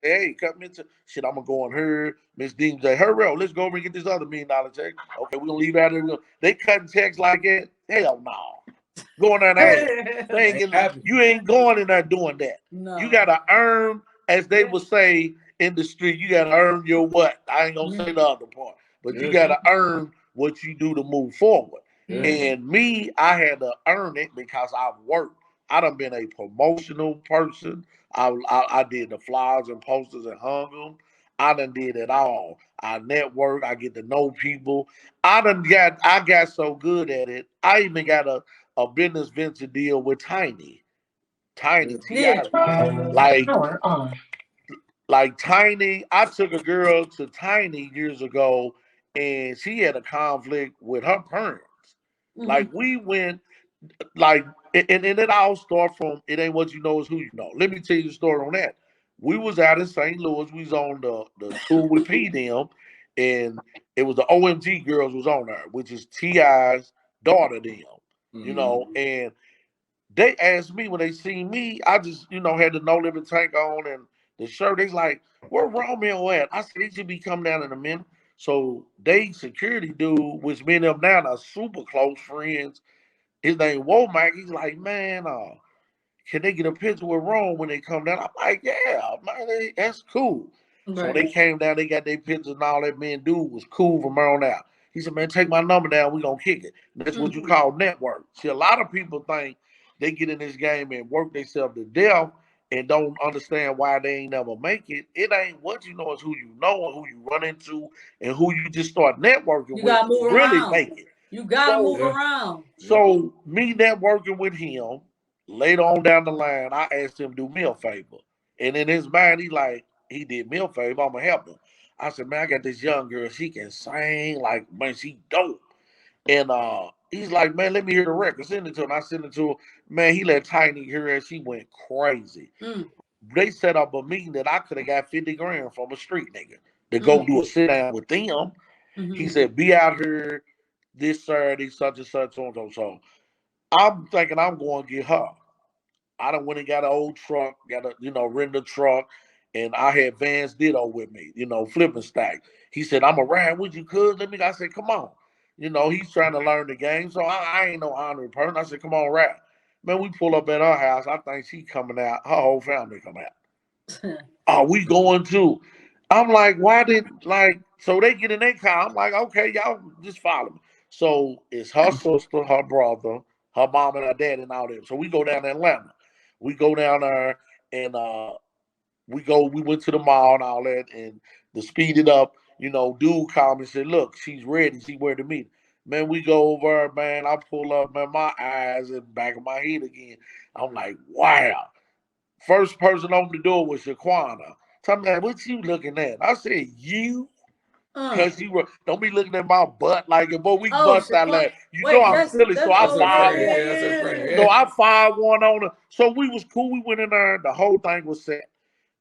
hey, come into shit. I'm gonna go on her. Miss Dean say, hurry up, let's go over and get this other $1 million check. Okay, we're gonna leave out there. They cutting checks like that. Hell no. Going there and they ain't getting, you ain't going in there doing that. No. You gotta earn, as they would say in the street, you gotta earn your what? I ain't gonna say the other part, but you gotta earn what you do to move forward. And me, I had to earn it because I've worked. I done been a promotional person. I did the flyers and posters and hung them. I done did it all. I network. I get to know people. I got so good at it. I even got a business venture deal with Tiny T.I. Like Tiny. I took a girl to Tiny years ago, and she had a conflict with her parents. Like we went, like, and it all starts from it ain't what you know is who you know. Let me tell you the story on that. We was out in St. Louis. We was on the tour with P them, and it was the OMG girls was on there, which is T.I.'s daughter them. You know, and they asked me when they seen me, I just, had the No Limit tank on and the shirt. They's like, where Romeo at? I said, he should be coming down in a minute. So they security dude, which me and them now are super close friends. His name Womack. He's like, man, can they get a picture with Rome when they come down? I'm like, yeah, man, that's cool. Right. So they came down, they got their pictures and all that. Man, dude was cool from there on out. He said, man, take my number down. We gonna kick it. That's what you call network. See, a lot of people think they get in this game and work themselves to death and don't understand why they ain't never make it. It ain't what you know, it's who you know and who you run into and who you just start networking with. Really make it. You gotta move around. So me networking with him, later on down the line, I asked him to do me a favor. And in his mind, he did me a favor, I'm gonna help him. I said, man, I got this young girl, she can sing, like, man, she dope. And he's like, man, let me hear the record. Send it to him. I sent it to him. Man, he let Tiny hear it. She went crazy. They set up a meeting that I could have got 50 grand from a street nigga to go do a sit down with them. He said, be out here this Saturday, such and such, so and so. So I'm thinking I'm going to get her. I done went and got an old truck, rent a truck, and I had Vance Ditto with me, flipping stack. He said, I'm going to ride with you, cuz. I said, come on. He's trying to learn the game, so I ain't no honorary person. I said, come on, ride. Man, we pull up at her house. I think she coming out. Her whole family come out. Oh, we going too. I'm like, so they get in their car. I'm like, okay, y'all just follow me. So it's her sister, her brother, her mom and her dad and all that. So we go down to Atlanta. We go down there and we went to the mall and all that, and to speed it up, dude called me and said, look, she's ready. She ready to meet. Man, we go over, man. I pull up, man, my eyes in the back of my head again. I'm like, wow. First person opened the door was Shaquana. Tell me, what you looking at? I said, you? Because you were, don't be looking at my butt like it, but we bust out like, I'm silly, so I fired one. No, I fired one on her. So we was cool. We went in there. The whole thing was set.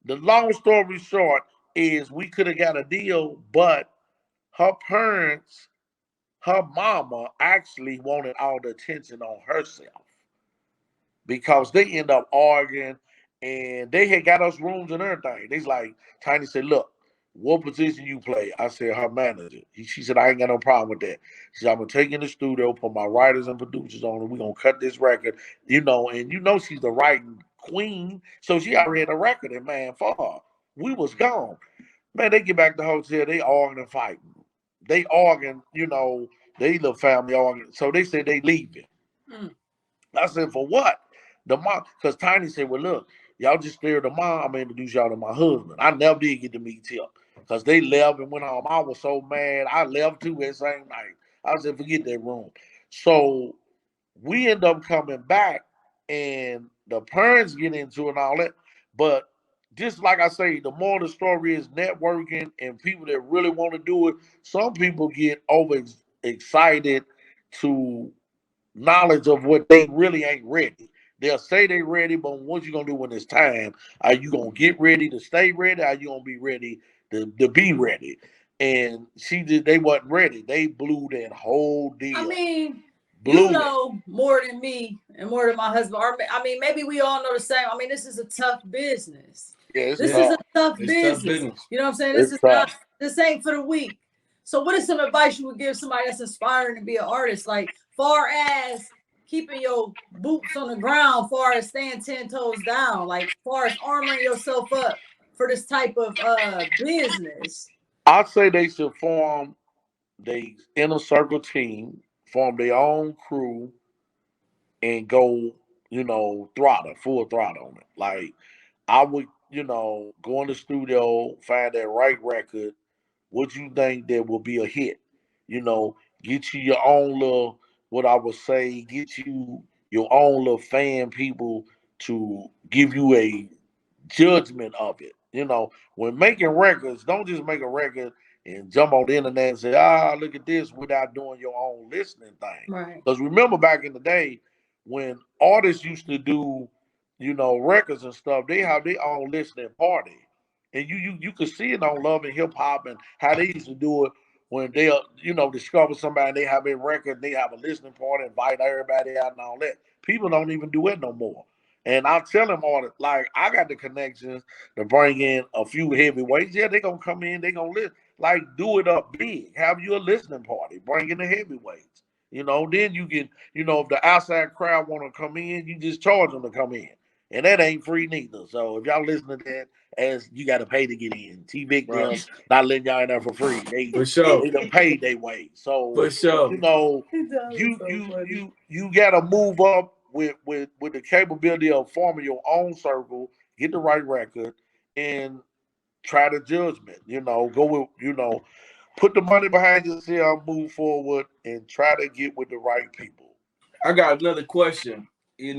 The long story short is we could have got a deal, but her parents, her mama actually wanted all the attention on herself because they end up arguing and they had got us rooms and everything. They's like, Tiny said, look, what position you play? I said, her manager. She said, I ain't got no problem with that. She said, I'm going to take in the studio, put my writers and producers on, and we're going to cut this record, and she's the writing queen, so she already had a record in man for her. We was gone. Man, they get back to the hotel, they arguing and fighting. They arguing, they little family arguing. So they said they leaving. I said, for what? The mom, because Tiny said, well, look, y'all just stay with the mom. I'm going to introduce y'all to my husband. I never did get to meet him because they left and went home. I was so mad. I left too that same night. I said, forget that room. So we end up coming back and the parents get into it and all that. But just like I say, the more the story is networking and people that really want to do it, some people get over excited to knowledge of what they really ain't ready. They'll say they ready, but what you gonna do when it's time? Are you gonna get ready to stay ready? Are you gonna be ready to be ready? And they wasn't ready. They blew that whole deal. I mean, you know more than me and more than my husband. Or, I mean, maybe we all know the same. I mean, this is a tough business. it's this tough. is a tough It's tough business. business. You know what I'm saying? It's tough. This ain't for the weak. So what is some advice you would give somebody that's aspiring to be an artist? Like far as keeping your boots on the ground, far as staying 10 toes down, like far as armoring yourself up for this type of business. I'd say they should form the inner circle team, form their own crew, and go, full throttle on it. Like I would, go in the studio, find that right record. What you think that will be a hit? Get you your own little, what I would say, get you your own little fan people to give you a judgment of it. When making records, don't just make a record and jump on the internet and say, look at this without doing your own listening thing. Right. Because remember back in the day when artists used to do, records and stuff, they have their own listening party. And you could see it on Love and Hip Hop and how they used to do it when they, discover somebody and they have a record, they have a listening party, invite everybody out and all that. People don't even do it no more. And I tell them all that, like, I got the connections to bring in a few heavyweights. Yeah, they're going to come in, they're going to listen. Like, do it up big. Have you a listening party. Bring in the heavyweights. Then you can, if the outside crowd want to come in, you just charge them to come in. And that ain't free neither. So if y'all listen to that, as you got to pay to get in. T-Vic them not letting y'all in there for free. For sure. They done paid their way. So, For sure. you got to move up with the capability of forming your own circle, get the right record, and try the judgment. Go with, put the money behind yourself, move forward, and try to get with the right people. I got another question. We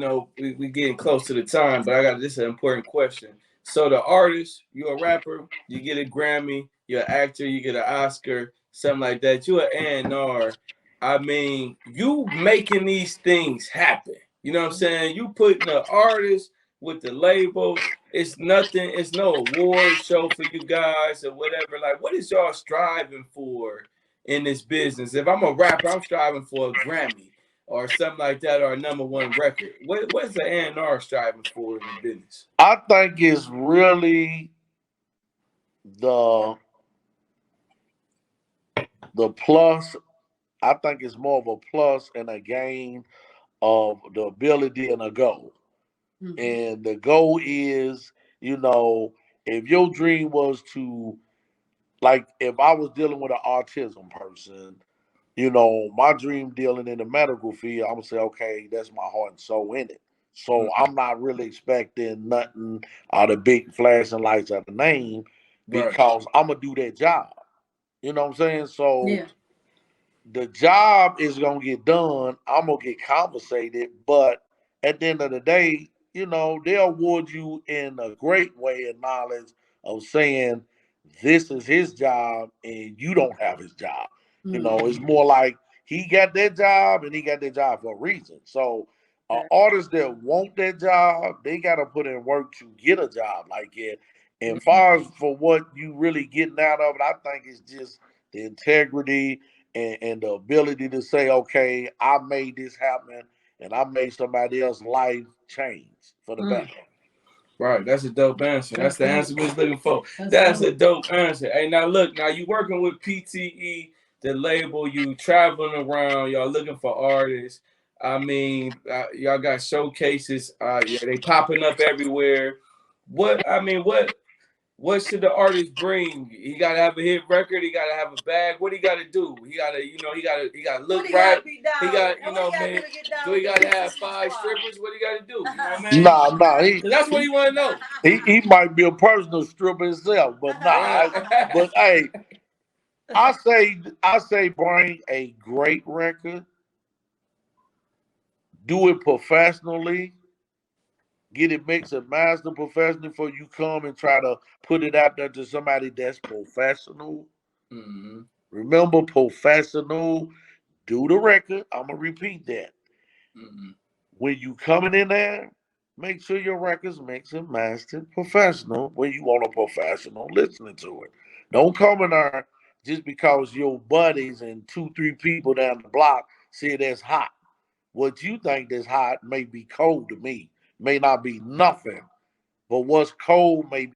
getting close to the time, but this is an important question. So the artist, you're a rapper, you get a Grammy, you're an actor, you get an Oscar, something like that. You're an A&R. I mean, you making these things happen. You know what I'm saying? You putting the artist with the label. It's nothing. It's no award show for you guys or whatever. Like, what is y'all striving for in this business? If I'm a rapper, I'm striving for a Grammy or something like that, or a #1 record. What's the A&R striving for in the business? I think it's really the plus. I think it's more of a plus and a gain of the ability and a goal. Mm-hmm. And the goal is, if your dream was to, like, if I was dealing with an autism person, my dream dealing in the medical field, I'm going to say, okay, that's my heart and soul in it. So I'm not really expecting nothing out of big flashing lights at the name because I'm going to do that job. You know what I'm saying? So the job is going to get done. I'm going to get compensated. But at the end of the day, they'll award you in a great way of knowledge of saying this is his job and you don't have his job. It's more like he got that job and he got that job for a reason. So artists that want that job, they got to put in work to get a job like it. And far as for what you really getting out of it, I think it's just the integrity and the ability to say, okay, I made this happen and I made somebody else's life change for the better. Right, that's a dope answer. That's the answer we was looking for. That's a dope answer. Hey, now look, now you working with PTE, the label, you traveling around, y'all looking for artists. I mean, y'all got showcases. They popping up everywhere. What should the artist bring? He gotta have a hit record. He gotta have a bag. What he gotta do? He gotta look right. He got, man. Do he gotta have 5 strippers? What he gotta do? You know what I mean? Nah. That's what he want to know. He might be a personal stripper himself, but nah. But hey, I say bring a great record. Do it professionally. Get it mixed and mastered professionally before you come and try to put it out there to somebody that's professional. Mm-hmm. Remember, professional. Do the record. I'm going to repeat that. Mm-hmm. When you coming in there, make sure your record's mixed and mastered professional when you want a professional listening to it. Don't come in there just because your buddies and 2-3 people down the block say that's hot. What you think that's hot may be cold to me. May not be nothing, but what's cold may be